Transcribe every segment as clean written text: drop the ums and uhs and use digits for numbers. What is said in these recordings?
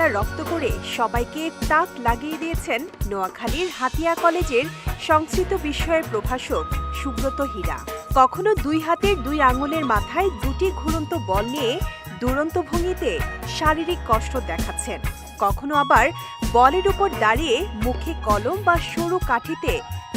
খেলা রপ্ত করে সবাইকে তাক লাগিয়ে দিয়েছেন নোয়াখালীর হাতিয়া কলেজের সংস্কৃত বিষয়ের প্রভাষক সুব্রত হীরা। কখনো দুই হাতের দুই আঙুলের মাথায় দুটি ঘুরন্ত বল নিয়ে দুরন্ত ভঙ্গিতে শারীরিক কষ্ট দেখাচ্ছেন, কখনো আবার বলের উপর দাঁড়িয়ে মুখে কলম বা সরু কাঠিতে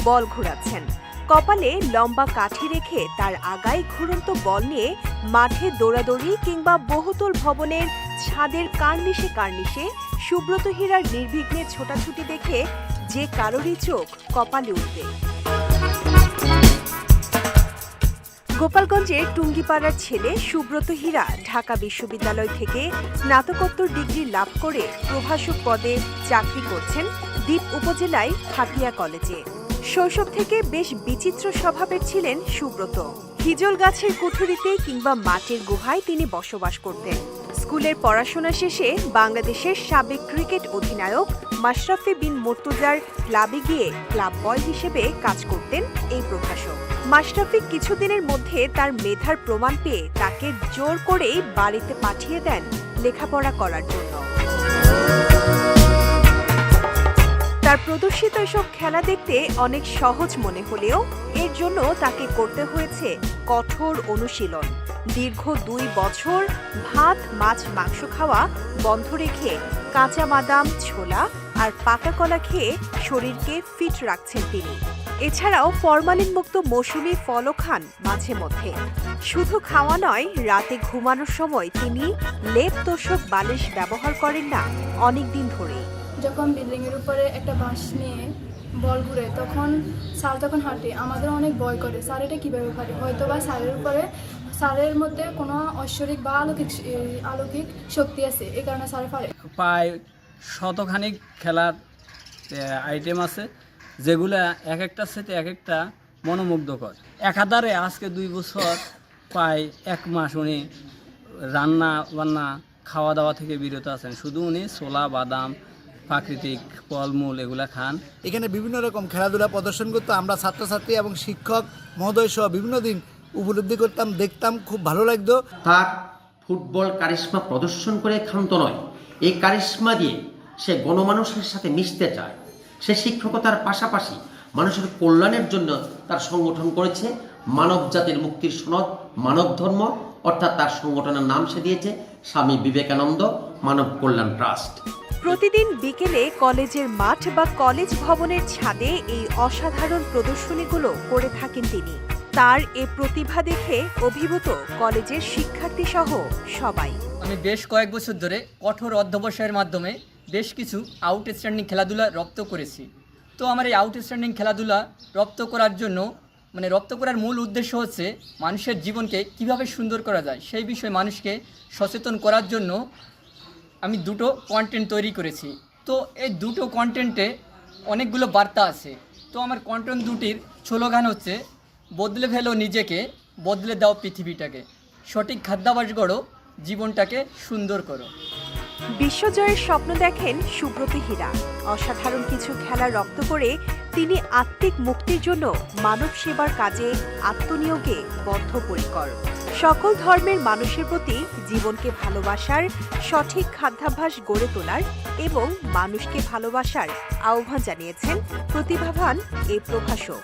বল ঘোরাচ্ছেন। কপালে লম্বা কাঠি রেখে তার আগায় ঘুরন্ত বল নিয়ে মাঠে দৌড়াদৌড়ি কিংবা বহুতল ভবনের ছাদের কার্নিশে সুব্রত হীরার নির্বিঘ্নে ছোটাছুটি দেখে যে কারোরই চোখ কপালে উঠবে। গোপালগঞ্জের টুঙ্গিপাড়ার ছেলে সুব্রত হীরা ঢাকা বিশ্ববিদ্যালয় থেকে স্নাতকোত্তর ডিগ্রি লাভ করে প্রভাষক পদে চাকরি করছেন দ্বীপ উপজেলায় হাতিয়া কলেজে। শৈশব থেকে বেশ বিচিত্র স্বভাবের ছিলেন সুব্রত। হিজল গাছের কুঠুরিতে কিংবা মাটির গুহায় তিনি বসবাস করতেন। স্কুলের পড়াশোনা শেষে বাংলাদেশের সাবেক ক্রিকেট অধিনায়ক মাশরাফি বিন মুর্তজার ক্লাবে গিয়ে ক্লাব বয় হিসেবে কাজ করতেন এই প্রভাষক। মাশরাফি কিছুদিনের মধ্যে তার মেধার প্রমাণ পেয়ে তাকে জোর করেই বাড়িতে পাঠিয়ে দেন লেখাপড়া করার জন্য। তার প্রদর্শিত এসব খেলা দেখতে অনেক সহজ মনে হলেও এর জন্য তাকে করতে হয়েছে কঠোর অনুশীলন। দীর্ঘ 2 বছর ভাত মাছ মাংস খাওয়া বন্ধ রেখে কাঁচা বাদাম, ছোলা আর পাকা কলা খেয়ে শরীরকে ফিট রাখছেন তিনি। এছাড়াও ফরমালিন মুক্ত মৌসুমি ফলও খান মাঝে মধ্যে। শুধু খাওয়া নয়, রাতে ঘুমানোর সময় তিনি লেপ তোষক বালিশ ব্যবহার করেন না অনেকদিন ধরেই। যখন বিল্ডিং এর উপরে একটা বাঁশ নিয়ে বল ঘুরে তখন স্যার যখন হাঁটে আমাদের অনেক ভয় করে, স্যার এটা কীভাবে পারে, হয়তো বা স্যারের মধ্যে কোনো ঐশ্বরিক বা অলৌকিক শক্তি আছে, এই কারণে স্যার পারে। প্রায় শতখানিক খেলার আইটেম আছে যেগুলা এক একটা সেটে এক একটা মনোমুগ্ধকর। একাধারে আজকে 2 বছর প্রায় 1 মাস উনি রান্না বান্না খাওয়া দাওয়া থেকে বিরত আছেন। শুধু উনি ছোলা বাদাম প্রাকৃতিক ফলমূল এগুলা খান। এখানে বিভিন্ন রকম খেলাধুলা প্রদর্শন করতো, আমরা ছাত্রছাত্রী এবং শিক্ষক মহোদয় সহ বিভিন্ন দিন উপলব্ধি করতাম, দেখতাম, খুব ভালো লাগতো। তার ফুটবল কারিশমা প্রদর্শন করে ক্ষান্ত নয়, এই কারিশমা দিয়ে সে গণমানুষের সাথে মিশতে চায়। সে শিক্ষকতার পাশাপাশি মানুষের কল্যাণের জন্য তার সংগঠন করেছে মানব জাতির মুক্তির সনদ মানব ধর্ম, অর্থাৎ তার সংগঠনের নাম সে দিয়েছে স্বামী বিবেকানন্দ মানব কল্যাণ ট্রাস্ট। প্রতিদিন বিকেলে কলেজের মাঠ বা কলেজ ভবনের ছাদে এই অসাধারণ প্রদর্শনীগুলো করে থাকেন তিনি। তার এ প্রতিভা দেখে অভিভূত কলেজের শিক্ষার্থী সহ সবাই। আমি বেশ কয়েক বছর ধরে কঠোর অধ্যবসায়ের মাধ্যমে বেশ কিছু আউটস্ট্যান্ডিং খেলাধুলা রপ্ত করেছি। তো আমার এই আউটস্ট্যান্ডিং খেলাধুলা রপ্ত করার জন্য রপ্ত করার মূল উদ্দেশ্য হচ্ছে মানুষের জীবনকে কিভাবে সুন্দর করা যায় সেই বিষয়ে মানুষকে সচেতন করার জন্য আমি 2টো কন্টেন্ট তৈরি করেছি। তো এই 2টো কন্টেন্টে অনেকগুলো বার্তা আছে। তো আমার কন্টেন্ট 2টির স্লোগান হচ্ছে বদলে ফেলো নিজেকে, বদলে দাও পৃথিবীটাকে, সঠিক খাদ্যাভ্যাস গড়ো, জীবনটাকে সুন্দর করো। বিশ্বজয়ের স্বপ্ন দেখেন সুব্রত হীরা। অসাধারণ কিছু খেলা রপ্ত করে তিনি আত্মিক মুক্তির জন্য মানব সেবার কাজে আত্মনিয়োগে বদ্ধপরিকর। সকল ধর্মের মানুষের প্রতি জীবনকে ভালোবাসার, সঠিক খাদ্যাভ্যাস গড়ে তোলার এবং মানুষকে ভালোবাসার আহ্বান জানিয়েছেন প্রতিভাবান এই প্রভাষক।